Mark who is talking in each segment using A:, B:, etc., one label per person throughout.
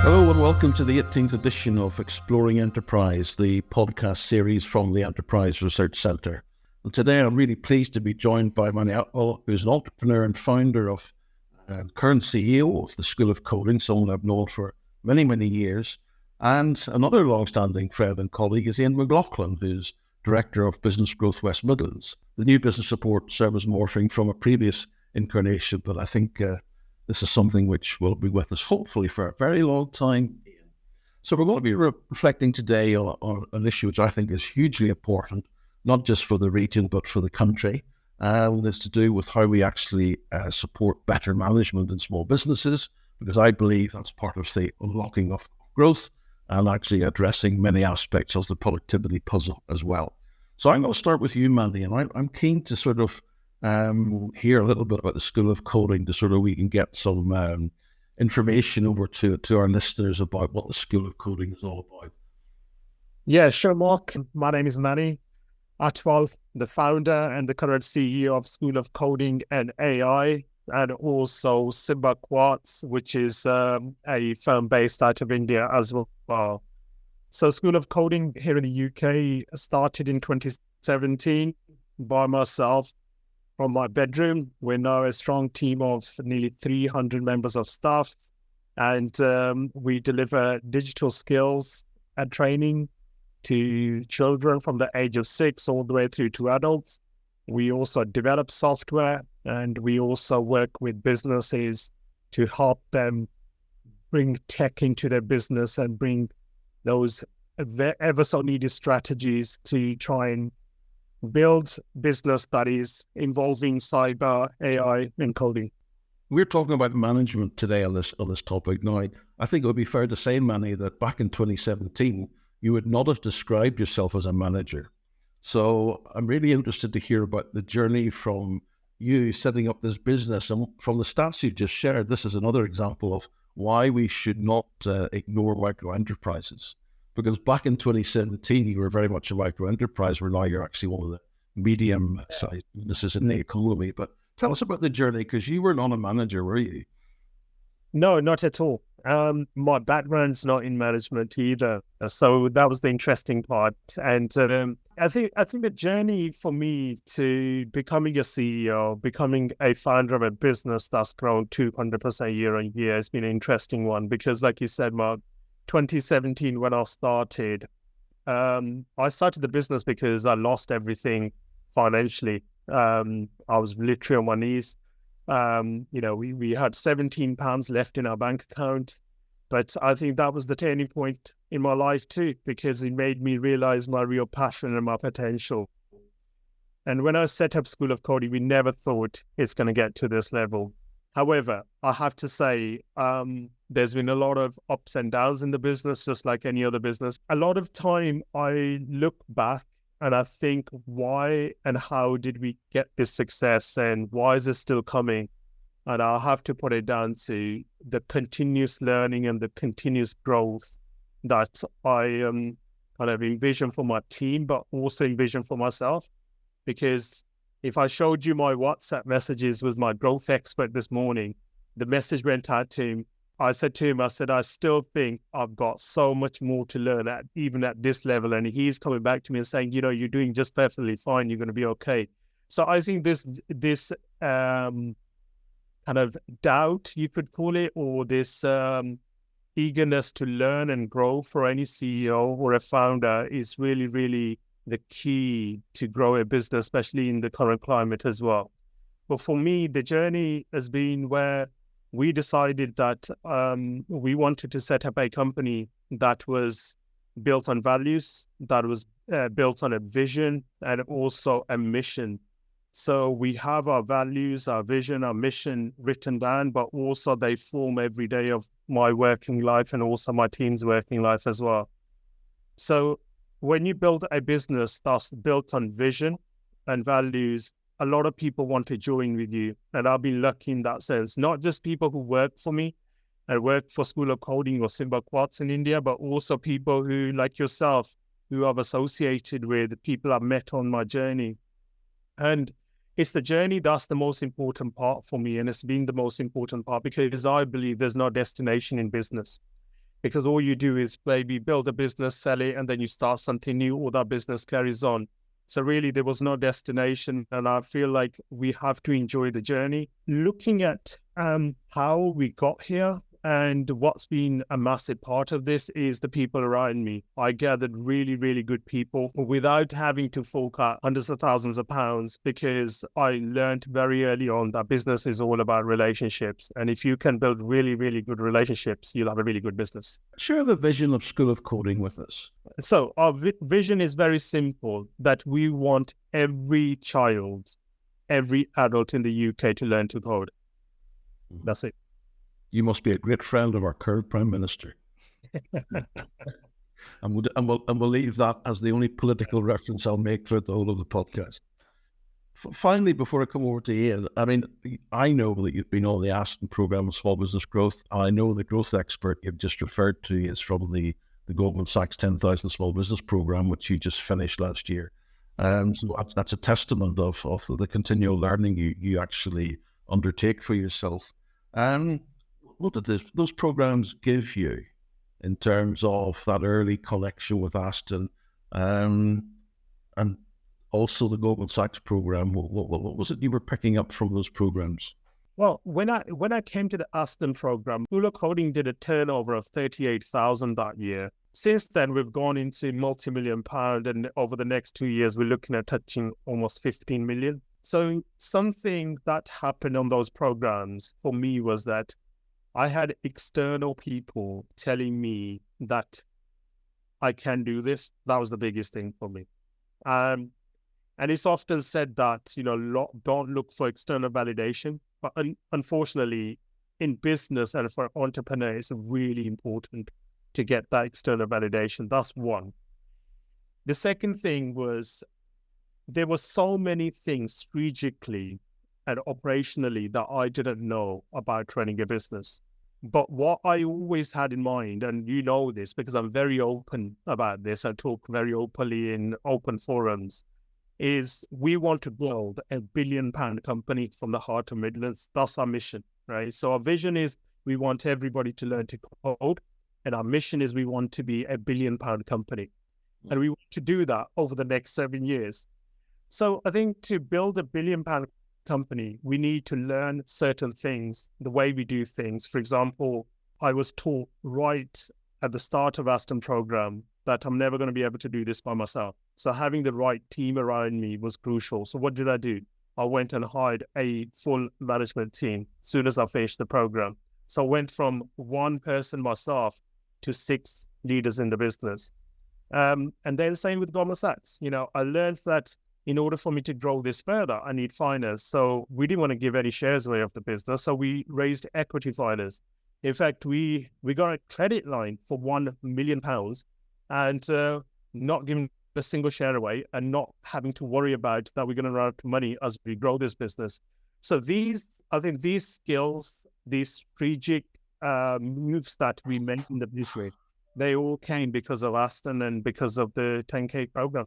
A: Hello and welcome to the 18th edition of Exploring Enterprise, the podcast series from the Enterprise Research Centre. And today I'm really pleased to be joined by Manny Athwal, who's an entrepreneur and founder of current CEO of the School of Coding, someone I've known for many, many years. And another long-standing friend and colleague is Ian McLaughlan, who's Director of Business Growth West Midlands. The new business support service morphing from a previous incarnation, but I think this is something which will be with us hopefully for a very long time. So we're going to be reflecting today on an issue which I think is hugely important, not just for the region, but for the country. And it's to do with how we actually support better management in small businesses, because I believe that's part of the unlocking of growth and actually addressing many aspects of the productivity puzzle as well. So I'm going to start with you, Mandy, and I'm keen to sort of hear a little bit about the School of Coding to sort of we can get some information over to our listeners about what the School of Coding is all about.
B: Yeah, sure, Mark. My name is Manny Athwal, the founder and the current CEO of School of Coding and AI, and also Simba Quartz, which is a firm based out of India as well. So School of Coding here in the UK started in 2017 by myself from my bedroom. We're now a strong team of nearly 300 members of staff, and we deliver digital skills and training to children from the age of 6 all the way through to adults. We also develop software, and we also work with businesses to help them bring tech into their business and bring those ever so needed strategies to try and build business that is involving cyber, AI, and coding.
A: We're talking about management today on this topic. Now, I think it would be fair to say, Manny, that back in 2017, you would not have described yourself as a manager. So I'm really interested to hear about the journey from you setting up this business. And from the stats you just shared, this is another example of why we should not ignore micro enterprises. Because back in 2017, you were very much a micro enterprise, where now you're actually one of the medium-sized businesses in the economy. But tell us about the journey, because you were not a manager, were you?
B: No, not at all. My background's not in management either, so that was the interesting part. And I think the journey for me to becoming a CEO, becoming a founder of a business that's grown 200% year on year, has been an interesting one. Because, like you said, Mark, 2017 when I started the business because I lost everything financially. I was literally on my knees. We had £17 left in our bank account, but I think that was the turning point in my life too, because it made me realize my real passion and my potential. And when I set up School of Coding, we never thought it's going to get to this level. However, I have to say, there's been a lot of ups and downs in the business, just like any other business. A lot of time I look back and I think, why and how did we get this success, and why is it still coming? And I'll have to put it down to the continuous learning and the continuous growth that I kind of envision for my team, but also envision for myself. Because if I showed you my WhatsApp messages with my growth expert this morning, the message went out to him. I said to him, I still think I've got so much more to learn even at this level. And he's coming back to me and saying, you're doing just perfectly fine. You're going to be okay. So I think this kind of doubt, you could call it, or this eagerness to learn and grow for any CEO or a founder is really, really the key to grow a business, especially in the current climate as well. But for me, the journey has been where we decided that we wanted to set up a company that was built on values, that was built on a vision, and also a mission. So we have our values, our vision, our mission written down, but also they form every day of my working life and also my team's working life as well. So when you build a business that's built on vision and values, a lot of people want to join with you. And I've been lucky in that sense, not just people who work for me and work for School of Coding or Simba Quartz in India, but also people who, like yourself, who I've associated with, people I've met on my journey. And it's the journey that's the most important part for me. And it's been the most important part because I believe there's no destination in business. because all you do is maybe build a business, sell it, and then you start something new, or that business carries on. So really, there was no destination, and I feel like we have to enjoy the journey. Looking at how we got here, and what's been a massive part of this is the people around me. I gathered really, really good people without having to fork out hundreds of thousands of pounds, because I learned very early on that business is all about relationships. And if you can build really, really good relationships, you'll have a really good business.
A: Share the vision of School of Coding with us.
B: So our vision is very simple, that we want every child, every adult in the UK to learn to code. That's it.
A: You must be a great friend of our current Prime Minister. and we'll leave that as the only political reference I'll make throughout the whole of the podcast. Finally, before I come over to Ian, I mean, I know that you've been on the Aston programme of small business growth. I know the growth expert you've just referred to is from the Goldman Sachs 10,000 Small Business Programme, which you just finished last year. So that's a testament of the continual learning you actually undertake for yourself. What did those programs give you in terms of that early connection with Aston, and also the Goldman Sachs program? What was it you were picking up from those programs?
B: Well, when I came to the Aston program, School of Coding did a turnover of 38,000 that year. Since then, we've gone into multi-million pound, and over the next 2 years, we're looking at touching almost 15 million. So something that happened on those programs for me was that I had external people telling me that I can do this. That was the biggest thing for me. And it's often said that, don't look for external validation. But unfortunately, in business and for entrepreneurs, it's really important to get that external validation. That's one. The second thing was, there were so many things strategically and operationally that I didn't know about running a business. But what I always had in mind, and you know this because I'm very open about this, I talk very openly in open forums, is we want to build a £1 billion company from the heart of Midlands. That's our mission, right? So our vision is we want everybody to learn to code, and our mission is we want to be a £1 billion company. And we want to do that over the next 7 years. So I think to build a £1 billion company, we need to learn certain things, the way we do things. For example, I was taught right at the start of Aston program that I'm never going to be able to do this by myself. So having the right team around me was crucial. So what did I do? I went and hired a full management team as soon as I finished the program. So I went from one person myself to 6 leaders in the business. And then same with Goldman Sachs. I learned that in order for me to grow this further, I need finance. So we didn't want to give any shares away of the business. So we raised equity finance. In fact, we got a credit line for £1 million and not giving a single share away, and not having to worry about that we're going to run out of money as we grow this business. So I think these skills, these strategic moves that we made in the business, they all came because of Aston and because of the 10K program.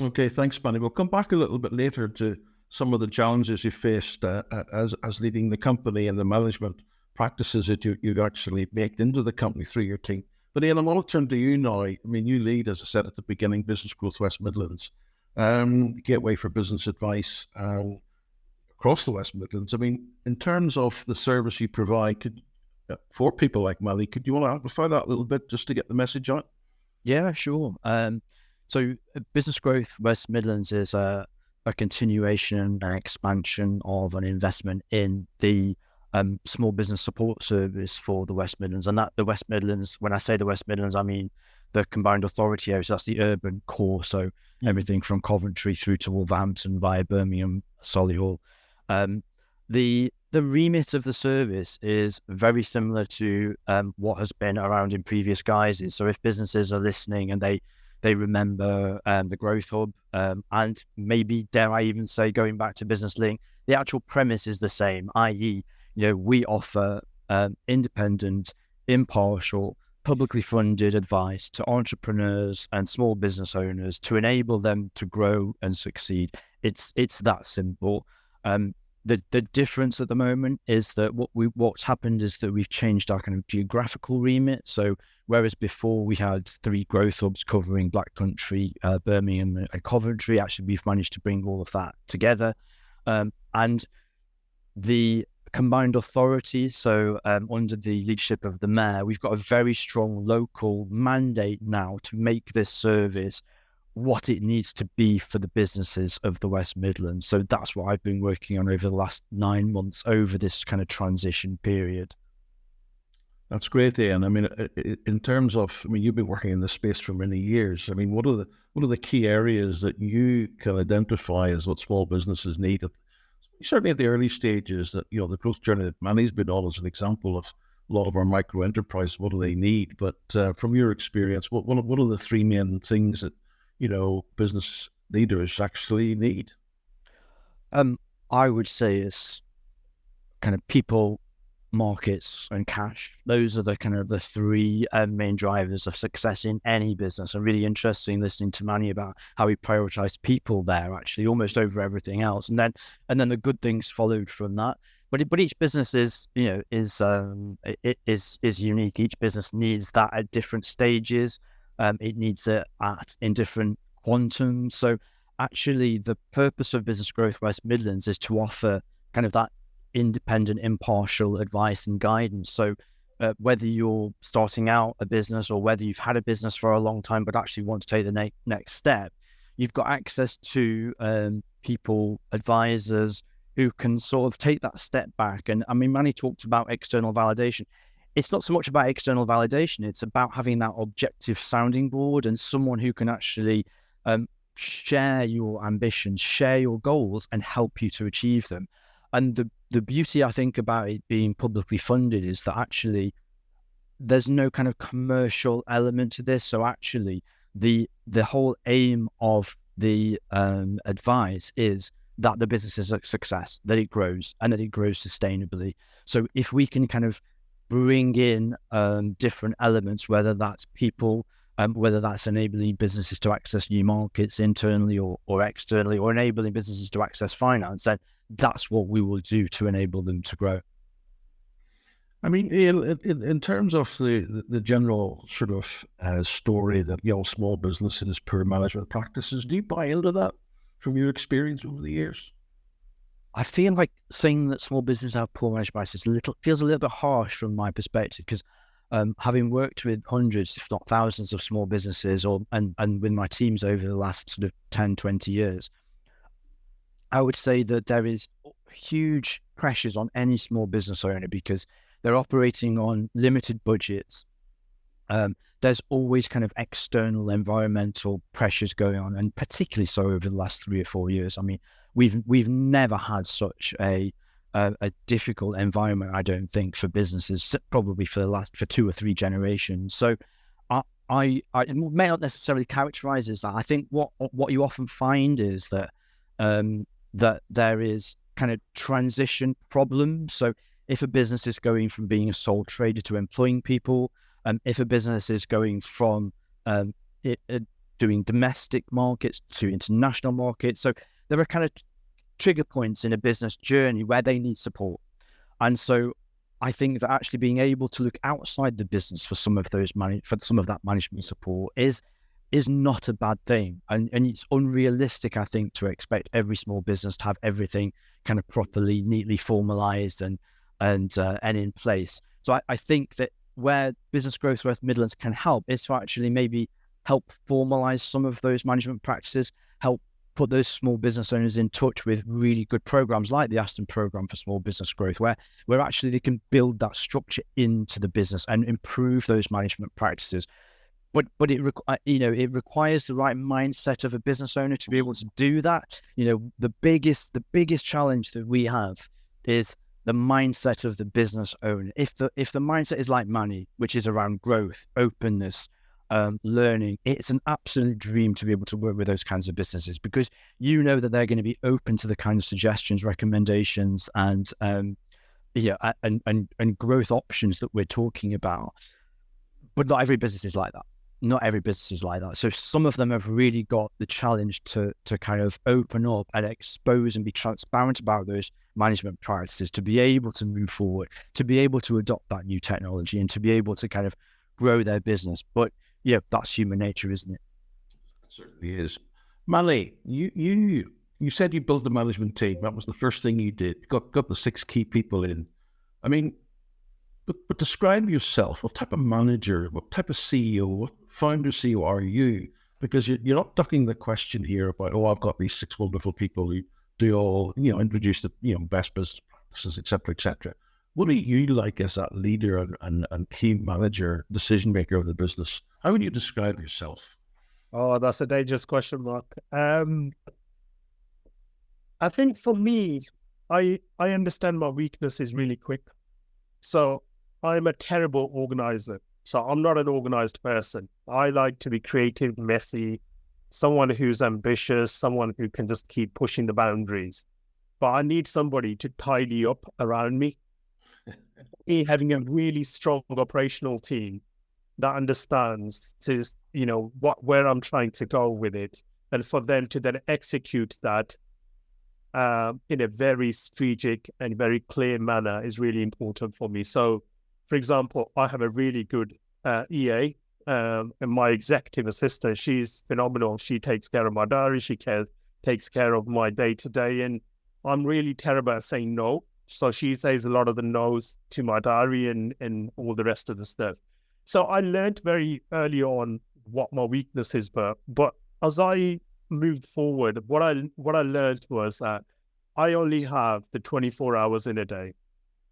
B: Okay,
A: thanks, Manny. We'll come back a little bit later to some of the challenges you faced as leading the company and the management practices that you've actually baked into the company through your team. But Ian, I want to turn to you now. I mean, you lead, as I said at the beginning, Business Growth West Midlands, gateway for business advice across the West Midlands. I mean, in terms of the service you provide for people like Manny, could you want to amplify that a little bit just to get the message out?
C: Yeah, sure. So Business Growth West Midlands is a continuation and expansion of an investment in the small business support service for the West Midlands. And that the West Midlands, when I say the West Midlands, I mean the combined authority areas. That's the urban core. So everything from Coventry through to Wolverhampton via Birmingham, Solihull. The remit of the service is very similar to what has been around in previous guises. So if businesses are listening and they remember the Growth Hub, and maybe, dare I even say, going back to Business Link, the actual premise is the same, i.e., we offer independent, impartial, publicly funded advice to entrepreneurs and small business owners to enable them to grow and succeed. It's that simple. The difference at the moment is that what's happened is that we've changed our kind of geographical remit. So whereas before we had 3 growth hubs covering Black Country, Birmingham and Coventry, actually we've managed to bring all of that together. And the combined authority, so under the leadership of the mayor, we've got a very strong local mandate now to make this service what it needs to be for the businesses of the West Midlands. So that's what I've been working on over the last 9 months over this kind of transition period.
A: That's great, Ian. I mean, in terms of, I mean, you've been working in this space for many years. I mean, what are the key areas that you can identify as what small businesses need? Certainly at the early stages, that, you know, the growth journey that Manny's been on is an example of a lot of our micro enterprises. What do they need? But from your experience, what are the 3 main things that, you know, business leaders actually need?
C: I would say it's kind of people, markets, and cash. Those are the kind of the 3 main drivers of success in any business. And really interesting listening to Manny about how he prioritized people there, actually almost over everything else. And then the good things followed from that. But each business is, you know, is unique. Each business needs that at different stages. It needs it in different quantums. So actually the purpose of Business Growth West Midlands is to offer kind of that independent, impartial advice and guidance. So whether you're starting out a business or whether you've had a business for a long time but actually want to take the next step, you've got access to people, advisors who can sort of take that step back. And I mean, Manny talked about external validation. It's not so much about external validation, it's about having that objective sounding board and someone who can actually share your ambitions, share your goals, and help you to achieve them. And the beauty, I think, about it being publicly funded is that actually there's no kind of commercial element to this. So actually the whole aim of the advice is that the business is a success, that it grows, and that it grows sustainably. So if we can kind of bring in different elements, whether that's people, whether that's enabling businesses to access new markets internally or externally, or enabling businesses to access finance, then that's what we will do to enable them to grow.
A: I mean, in terms of the general sort of story that, you know, small businesses, poor management practices, do you buy into that from your experience over the years?
C: I feel like saying that small businesses have poor management practices feels a little bit harsh from my perspective, because having worked with hundreds, if not thousands, of small businesses, and with my teams over the last sort of 10, 20 years, I would say that there is huge pressures on any small business owner because they're operating on limited budgets. There's always kind of external environmental pressures going on, and particularly so over the last 3 or 4 years. I mean, we've never had such a difficult environment, I don't think, for businesses, probably for 2 or 3 generations. So I it may not necessarily characterize as that. I think what you often find is that that there is kind of transition problems. So if a business is going from being a sole trader to employing people, if a business is going from doing domestic markets to international markets, so there are kind of trigger points in a business journey where they need support. And so I think that actually being able to look outside the business for some of that management support is not a bad thing. And it's unrealistic, I think, to expect every small business to have everything kind of properly, neatly formalized and in place. So I think that where Business Growth West Midlands can help is to actually maybe help formalize some of those management practices, help put those small business owners in touch with really good programs like the Aston program for small business growth, where actually they can build that structure into the business and improve those management practices. But it requires the right mindset of a business owner to be able to do that. You know, the biggest challenge that we have is the mindset of the business owner. If the mindset is like Manny, which is around growth, openness, learning, it's an absolute dream to be able to work with those kinds of businesses, because you know that they're going to be open to the kind of suggestions, recommendations, and growth options that we're talking about. But not every business is like that. not every business is like that. So some of them have really got the challenge to kind of open up and expose and be transparent about those management practices, to be able to move forward, to be able to adopt that new technology, and to be able to kind of grow their business. But yeah, that's human nature, isn't it?
A: It certainly is. Manny, you said you built a management team. That was the first thing you did. Got the 6 key people in. I mean, but describe yourself. What type of manager, what type of CEO, what founder CEO are you? Because you're not ducking the question here about, oh, I've got these 6 wonderful people who do all, introduce the, best business practices, et cetera, et cetera. What are you like as that leader and key manager, decision maker of the business? How would you describe yourself?
B: Oh, that's a dangerous question, Mark. I think for me, I understand my weakness is really quick. So I'm a terrible organizer. So I'm not an organized person. I like to be creative, messy, someone who's ambitious, someone who can just keep pushing the boundaries. But I need somebody to tidy up around me. Me having a really strong operational team that understands where I'm trying to go with it, and for them to then execute that in a very strategic and very clear manner is really important for me. So, for example, I have a really good EA, and my executive assistant. She's phenomenal. She takes care of my diary. She takes care of my day-to-day, and I'm really terrible at saying no. So she says a lot of the no's to my diary and all the rest of the stuff. So I learned very early on what my weaknesses were. But as I moved forward, what I learned was that I only have the 24 hours in a day.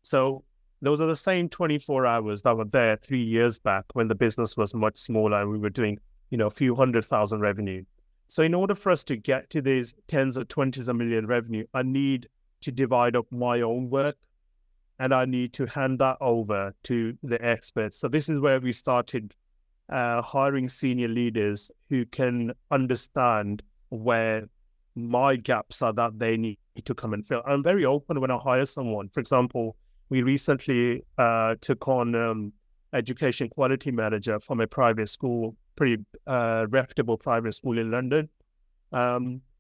B: So those are the same 24 hours that were there 3 years back when the business was much smaller and we were doing, a few 100,000 revenue. So in order for us to get to these tens or 20s of million revenue, I need to divide up my own work, and I need to hand that over to the experts. So this is where we started hiring senior leaders who can understand where my gaps are that they need to come and fill. I'm very open when I hire someone. For example, we recently took on education quality manager from a private school, pretty reputable private school in London.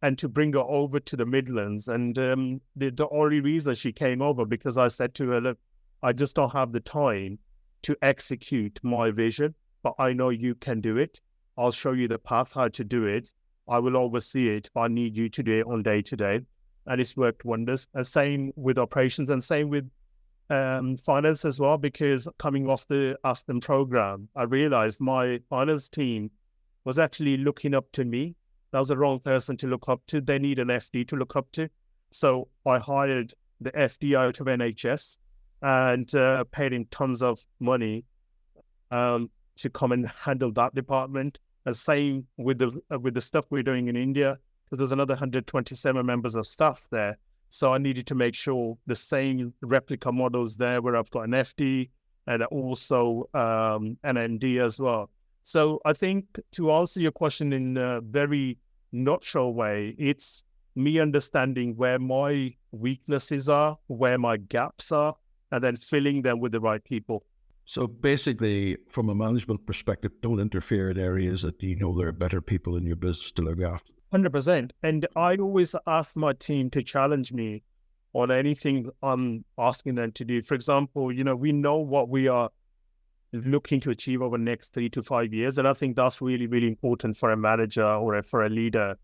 B: And to bring her over to the Midlands. And the only reason she came over, because I said to her, look, I just don't have the time to execute my vision, but I know you can do it. I'll show you the path how to do it. I will oversee it, but I need you to do it on day to day. And it's worked wonders. And same with operations, and same with finance as well, because coming off the Aston program, I realized my finance team was actually looking up to me. That was the wrong person to look up to. They need an FD to look up to. So I hired the FD out of NHS and paid him tons of money to come and handle that department. And same with the stuff we're doing in India, because there's another 127 members of staff there. So I needed to make sure the same replica models there, where I've got an FD and also an MD as well. So I think, to answer your question in a very nutshell way, it's me understanding where my weaknesses are, where my gaps are, and then filling them with the right people.
A: So basically, from a management perspective, don't interfere in areas that there are better people in your business to look after.
B: 100%. And I always ask my team to challenge me on anything I'm asking them to do. For example, we know what we are looking to achieve over the next 3 to 5 years. And I think that's really, really important for a manager or for a leader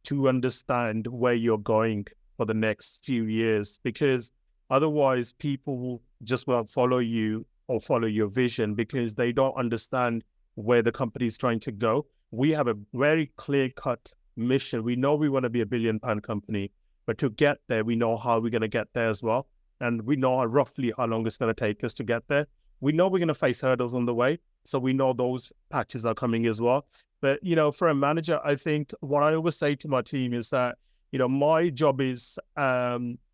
B: to understand where you're going for the next few years, because otherwise people just won't follow you or follow your vision because they don't understand where the company is trying to go. We have a very clear-cut mission. We know we want to be a £1 billion company, but to get there, we know how we're going to get there as well. And we know roughly how long it's going to take us to get there. We know we're going to face hurdles on the way. So we know those patches are coming as well. But, for a manager, I think what I always say to my team is that, my job is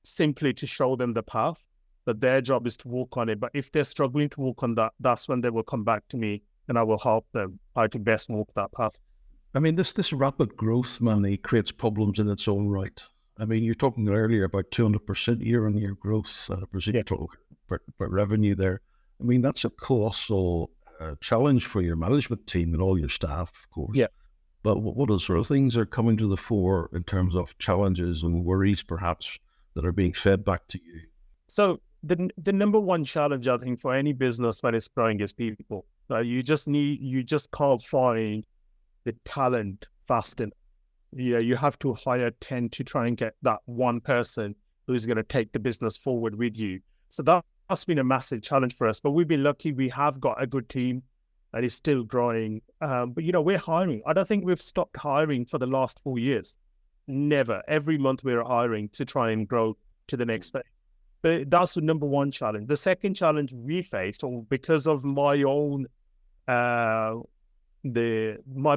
B: simply to show them the path, but their job is to walk on it. But if they're struggling to walk on that, that's when they will come back to me and I will help them how to best walk that path.
A: I mean, this rapid growth, Manny, creates problems in its own right. I mean, you're talking earlier about 200% year-on-year growth, and I presume you're talking about revenue there. I mean, that's a colossal challenge for your management team and all your staff, of course.
B: Yeah.
A: But what other sort of things are coming to the fore in terms of challenges and worries, perhaps, that are being fed back to you?
B: So the number one challenge, I think, for any business when it's growing is people. You just can't find the talent fast enough. Yeah, you have to hire 10 to try and get that one person who's going to take the business forward with you. So that's been a massive challenge for us. But we've been lucky. We have got a good team and it's still growing. But, we're hiring. I don't think we've stopped hiring for the last 4 years. Never. Every month we're hiring to try and grow to the next phase. But that's the number one challenge. The second challenge we faced, or because of my own, my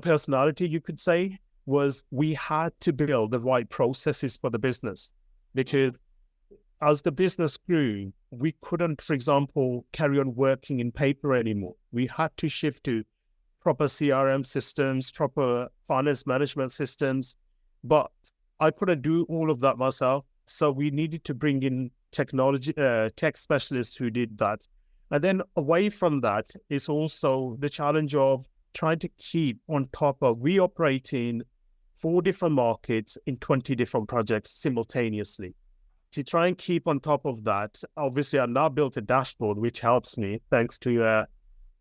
B: personality, you could say, was we had to build the right processes for the business. Because as the business grew, we couldn't, for example, carry on working in paper anymore. We had to shift to proper CRM systems, proper finance management systems. But I couldn't do all of that myself. So we needed to bring in tech specialists who did that. And then away from that is also the challenge of trying to keep on top of, we operate in 4 different markets in 20 different projects simultaneously. To try and keep on top of that, obviously I now built a dashboard, which helps me thanks to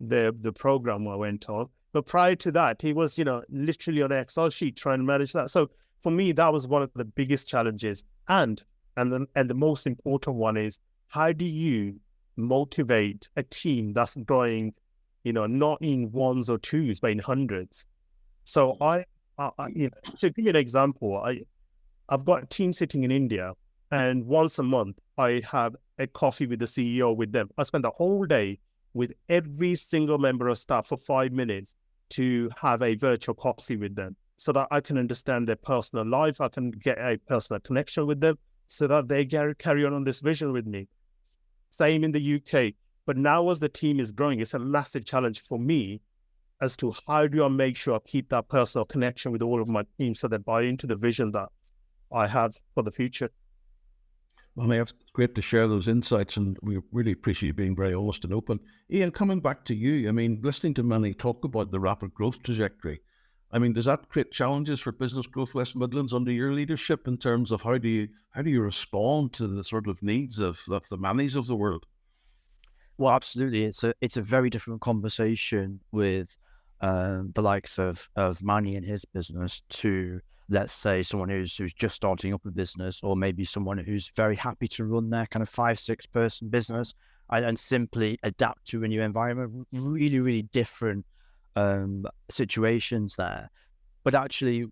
B: the program I went on. But prior to that, he was, literally on an Excel sheet trying to manage that. So for me, that was one of the biggest challenges. And the most important one is, how do you motivate a team that's growing, not in ones or twos, but in hundreds? So to give you an example, I've got a team sitting in India, and once a month I have a coffee with the CEO with them. I spend the whole day with every single member of staff for 5 minutes to have a virtual coffee with them, so that I can understand their personal life. I can get a personal connection with them, so that they carry on this vision with me. Same in the UK. But now as the team is growing, it's a massive challenge for me as to how do I make sure I keep that personal connection with all of my team so they buy into the vision that I have for the future.
A: Well, it's great to share those insights, and we really appreciate you being very honest and open. Ian, coming back to you, listening to Manny talk about the rapid growth trajectory, does that create challenges for Business Growth West Midlands under your leadership in terms of how do you respond to the sort of needs of the Mannys of the world?
C: Well, absolutely. It's a very different conversation with the likes of Manny and his business to, let's say, someone who's just starting up a business, or maybe someone who's very happy to run their kind of 5-6 person business and simply adapt to a new environment. Really, really different situations there. But actually,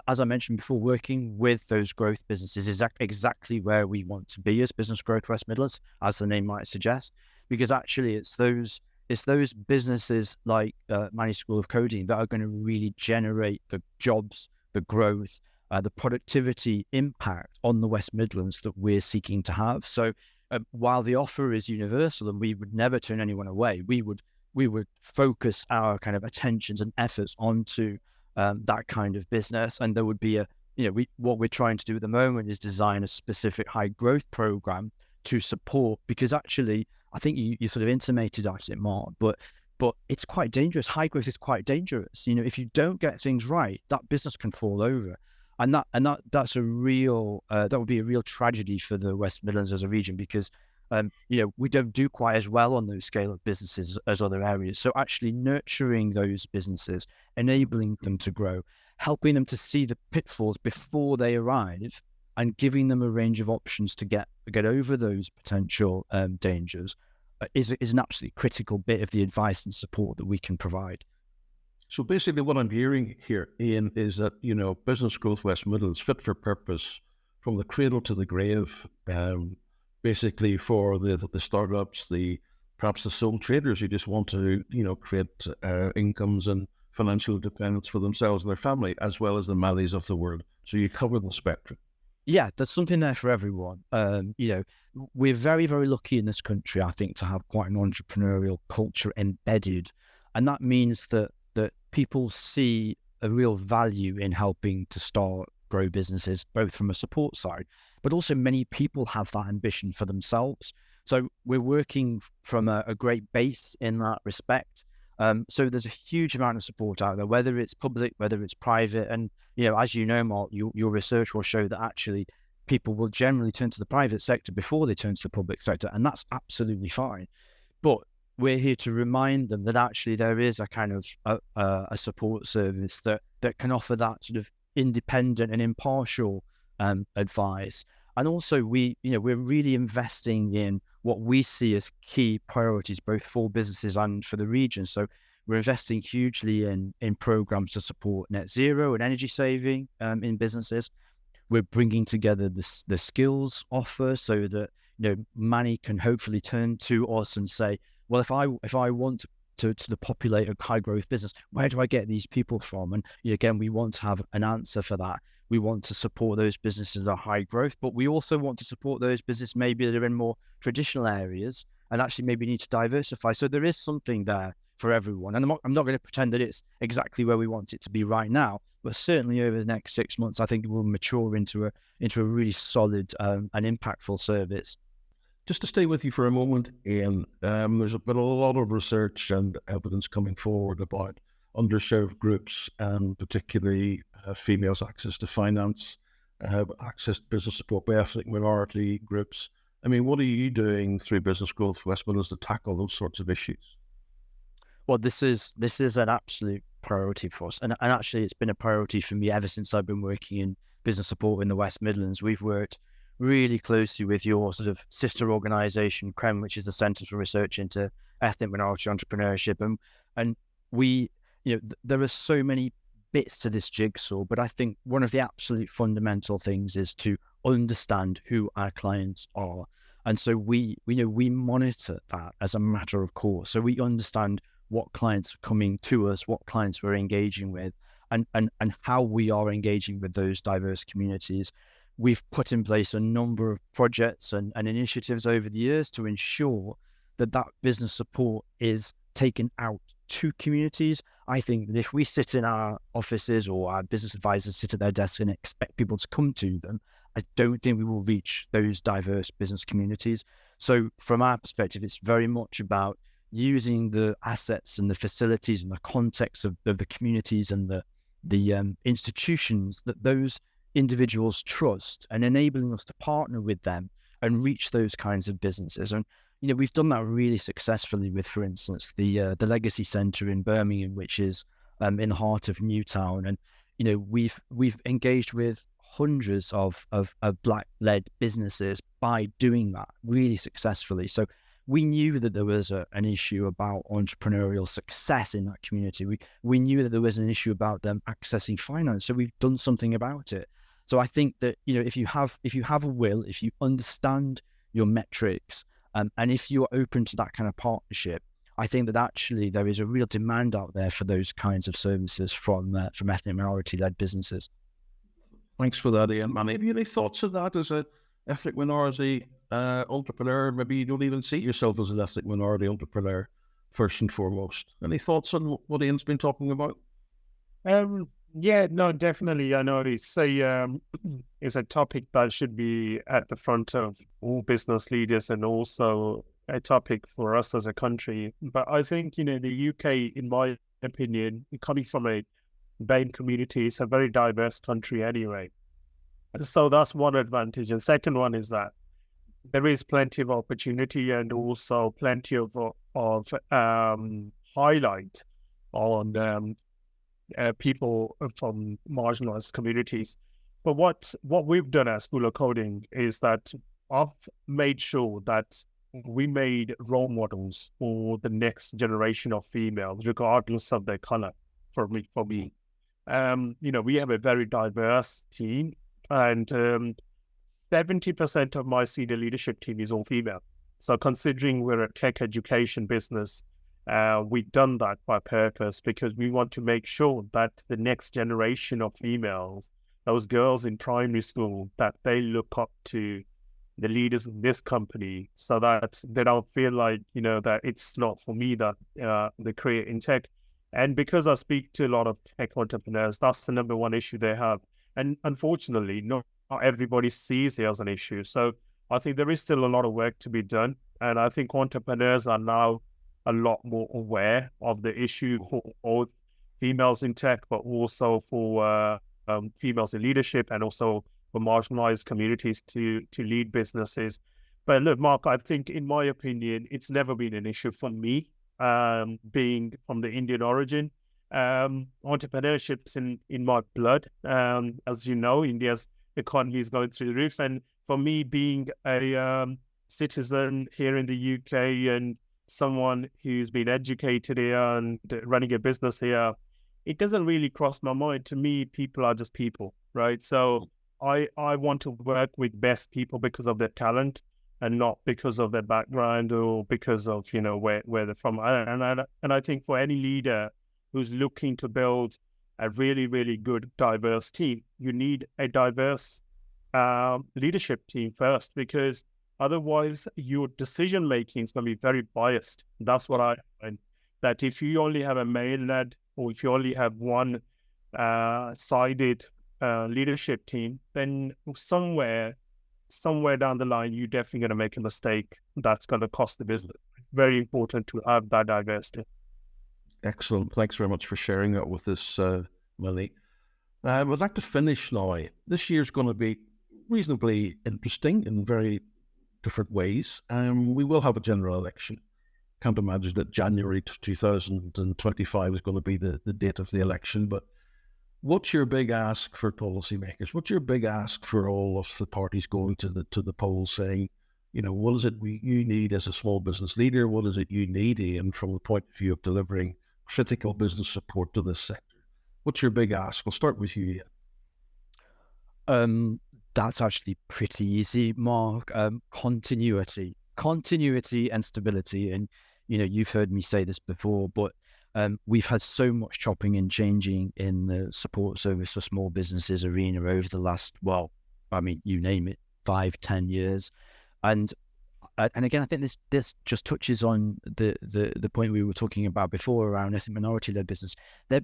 C: as I mentioned before, working with those growth businesses is exactly where we want to be as Business Growth West Midlands, as the name might suggest, because actually it's those businesses like Manny School of Coding that are going to really generate the jobs, the growth, the productivity impact on the West Midlands that we're seeking to have. So while the offer is universal and we would never turn anyone away, we would focus our kind of attentions and efforts onto that kind of business. And there would be what we're trying to do at the moment is design a specific high growth program to support, because actually, I think you sort of intimated at it, Mark, but it's quite dangerous. High growth is quite dangerous. If you don't get things right, that business can fall over. And that's a real, that would be a real tragedy for the West Midlands as a region, because we don't do quite as well on those scale of businesses as other areas. So actually nurturing those businesses, enabling them to grow, helping them to see the pitfalls before they arrive, and giving them a range of options to get over those potential dangers is an absolutely critical bit of the advice and support that we can provide.
A: So basically what I'm hearing here, Ian, is that, Business Growth West Midlands fit for purpose from the cradle to the grave, basically for the startups, perhaps the sole traders who just want to, create incomes and financial independence for themselves and their family, as well as the Mannys of the world. So you cover the spectrum.
C: Yeah, there's something there for everyone. We're very, very lucky in this country, I think, to have quite an entrepreneurial culture embedded. And that means that people see a real value in helping to start, grow businesses, both from a support side, but also many people have that ambition for themselves. So we're working from a great base in that respect. So there's a huge amount of support out there, whether it's public, whether it's private. And, as you know, Mark, your research will show that actually people will generally turn to the private sector before they turn to the public sector. And that's absolutely fine. But we're here to remind them that actually there is a kind of a support service that can offer that sort of independent and impartial advice. And also we're really investing in what we see as key priorities, both for businesses and for the region. So we're investing hugely in programs to support net zero and energy saving in businesses. We're bringing together the skills offer so that Manny can hopefully turn to us and say, well, if I want to populate a high growth business, where do I get these people from? And again, we want to have an answer for that. We want to support those businesses that are high growth, but we also want to support those businesses maybe that are in more traditional areas and actually maybe need to diversify. So there is something there for everyone. And I'm not going to pretend that it's exactly where we want it to be right now, but certainly over the next 6 months, I think it will mature into a really solid and impactful service.
A: Just to stay with you for a moment, Ian, there's been a lot of research and evidence coming forward about underserved groups and particularly females' access to finance, access to business support by ethnic minority groups. I mean, what are you doing through Business Growth West Midlands to tackle those sorts of issues?
C: Well, this is an absolute priority for us. And actually, it's been a priority for me ever since I've been working in business support in the West Midlands. We've worked really closely with your sort of sister organisation, CREM, which is the Centre for Research into Ethnic Minority Entrepreneurship. And we, there are so many bits to this jigsaw, but I think one of the absolute fundamental things is to understand who our clients are. And so we monitor that as a matter of course. So we understand what clients are coming to us, what clients we're engaging with, and how we are engaging with those diverse communities. We've put in place a number of projects and initiatives over the years to ensure that business support is taken out to communities. I think that if we sit in our offices or our business advisors sit at their desks and expect people to come to them, I don't think we will reach those diverse business communities. So from our perspective, it's very much about using the assets and the facilities and the context of the communities and the institutions that those individuals trust, and enabling us to partner with them and reach those kinds of businesses. And we've done that really successfully with, for instance, the Legacy Centre in Birmingham, which is in the heart of Newtown. And we've engaged with hundreds of Black-led businesses by doing that really successfully. So we knew that there was an issue about entrepreneurial success in that community. We knew that there was an issue about them accessing finance. So we've done something about it. So I think that if you have a will, if you understand your metrics, and if you're open to that kind of partnership, I think that actually there is a real demand out there for those kinds of services from ethnic minority-led businesses.
A: Thanks for that, Ian. Man, have you any thoughts on that as an ethnic minority entrepreneur? Maybe you don't even see yourself as an ethnic minority entrepreneur, first and foremost. Any thoughts on what Ian's been talking about?
B: Yeah, no, definitely. I know it's a topic that should be at the front of all business leaders and also a topic for us as a country. But I think, the UK, in my opinion, coming from a BAME community, is a very diverse country anyway. So that's one advantage. And second one is that there is plenty of opportunity and also plenty of highlight on people from marginalized communities. But what we've done at School of Coding is that I've made sure that we made role models for the next generation of females, regardless of their color. For me, we have a very diverse team, and 70% of my senior leadership team is all female. So considering we're a tech education business, we've done that by purpose because we want to make sure that the next generation of females, those girls in primary school, that they look up to the leaders in this company so that they don't feel like, that it's not for me, that the career in tech. And because I speak to a lot of tech entrepreneurs, that's the number one issue they have. And unfortunately, not everybody sees it as an issue. So I think there is still a lot of work to be done. And I think entrepreneurs are now a lot more aware of the issue for both females in tech, but also for females in leadership, and also for marginalized communities to lead businesses. But look, Mark, I think, in my opinion, it's never been an issue for me, being from the Indian origin. Entrepreneurship's in my blood. As you know, India's economy is going through the roof. And for me, being a citizen here in the UK and someone who's been educated here and running a business here, it doesn't really cross my mind. To me, people are just people, right? So I want to work with best people because of their talent and not because of their background or because of, where they're from. And I think for any leader who's looking to build a really, really good, diverse team, you need a diverse leadership team first, because otherwise your decision-making is going to be very biased. That's what I find, that if you only have a male-led, or if you only have one sided leadership team, then somewhere down the line, you're definitely going to make a mistake that's going to cost the business. Very important to have that diversity.
A: Excellent. Thanks very much for sharing that with us, Manny. I would like to finish now. This year's going to be reasonably interesting in very different ways. We will have a general election. Can't imagine that January 2025 is going to be the date of the election. But what's your big ask for policymakers? What's your big ask for all of the parties going to the polls, saying, what is it you need as a small business leader? What is it you need, Ian, from the point of view of delivering critical business support to this sector? What's your big ask? We'll start with you,
C: Ian. That's actually pretty easy, Mark. Continuity and stability. And, you've heard me say this before, but we've had so much chopping and changing in the support service for small businesses arena over the last, you name it, 5-10 years. And again, I think this just touches on the point we were talking about before around ethnic minority-led business. That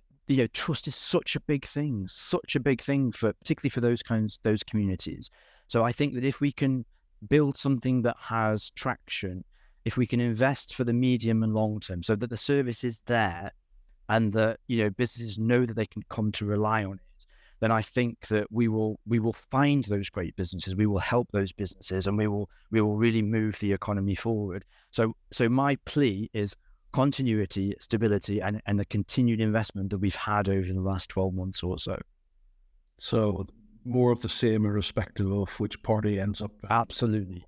C: trust is such a big thing for particularly for those communities. So I think that if we can build something that has traction, if we can invest for the medium and long term, so that the service is there, and that businesses know that they can come to rely on it, then I think that we will find those great businesses, we will help those businesses, and we will really move the economy forward. So my plea is continuity, stability, and the continued investment that we've had over the last 12 months or so.
A: So more of the same, irrespective of which party ends up.
C: Absolutely,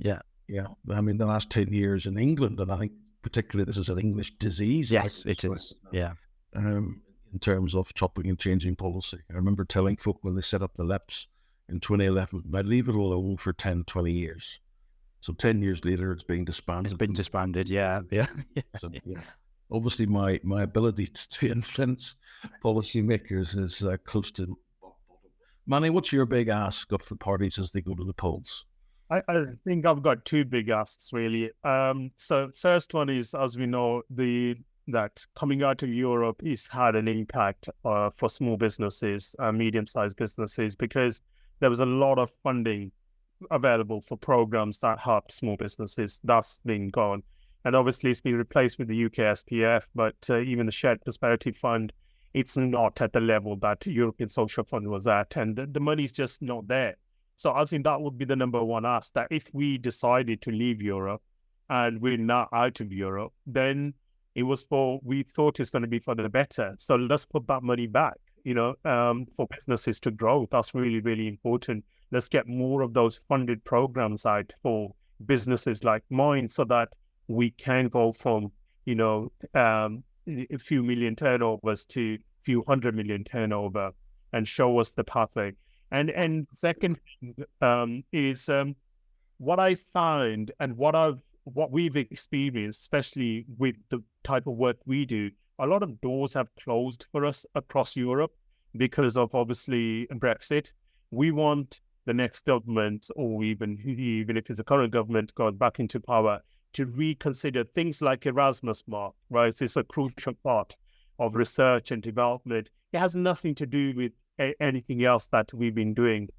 C: yeah.
A: Yeah, I mean, the last 10 years in England, and I think particularly this is an English disease.
C: Yes, it is. Yeah.
A: In terms of chopping and changing policy. I remember telling folk when they set up the LEPs in 2011, I'd leave it alone for 10, 20 years. So 10 years later, it's being disbanded.
C: It's been disbanded, yeah.
A: So, yeah. Obviously, my ability to influence policymakers is close to bottom. Manny, what's your big ask of the parties as they go to the polls?
B: I think I've got two big asks, really. So first one is, as we know, that coming out of Europe has had an impact for small businesses, medium-sized businesses, because there was a lot of funding available for programs that helped small businesses. That's been gone. And obviously it's been replaced with the UK SPF, but even the Shared Prosperity Fund, it's not at the level that the European Social Fund was at, and the money's just not there. So I think that would be the number one ask, that if we decided to leave Europe and we're now out of Europe, then we thought it's going to be for the better. So let's put that money back, for businesses to grow. That's really, really important. Let's get more of those funded programs out for businesses like mine, so that we can go from, a few million turnovers to a few 100 million turnover, and show us the pathway. And second thing is what I found and what we've experienced, especially with the type of work we do, a lot of doors have closed for us across Europe because of obviously Brexit. We want the next government, or even if it's the current government going back into power, to reconsider things like Erasmus, Mark, right? It's a crucial part of research and development. It has nothing to do with anything else that we've been doing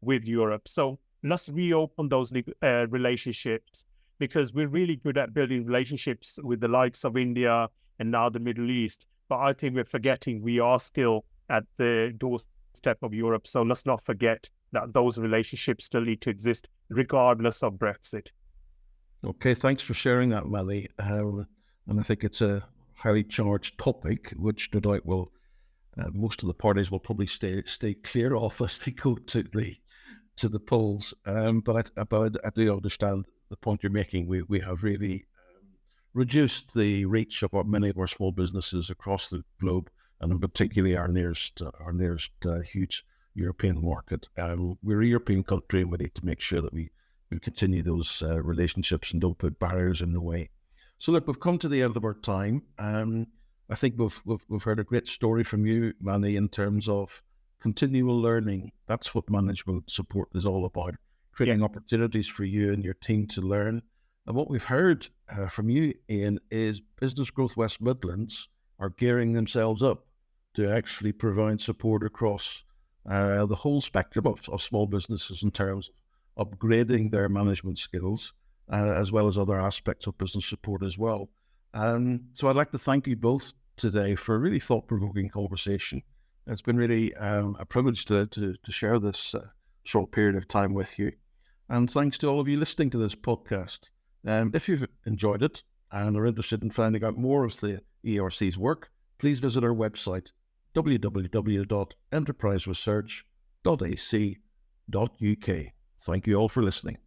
B: with Europe. So let's reopen those relationships. because we're really good at building relationships with the likes of India and now the Middle East. But I think we're forgetting we are still at the doorstep of Europe. So let's not forget that those relationships still need to exist regardless of Brexit.
A: Okay, thanks for sharing that, Manny. And I think it's a highly charged topic, which no doubt will most of the parties will probably stay clear of as they go to the polls. But I do understand the point you're making. We have really reduced the reach of many of our small businesses across the globe, and in particularly our nearest huge European market. We're a European country, and we need to make sure that we continue those relationships and don't put barriers in the way. So look, we've come to the end of our time. I think we've heard a great story from you, Manny, in terms of continual learning. That's what management support is all about, creating opportunities for you and your team to learn. And what we've heard from you, Ian, is Business Growth West Midlands are gearing themselves up to actually provide support across the whole spectrum of small businesses in terms of upgrading their management skills, as well as other aspects of business support as well. So I'd like to thank you both today for a really thought-provoking conversation. It's been really a privilege to share this short period of time with you. And thanks to all of you listening to this podcast. If you've enjoyed it and are interested in finding out more of the ERC's work, please visit our website, www.enterpriseresearch.ac.uk. Thank you all for listening.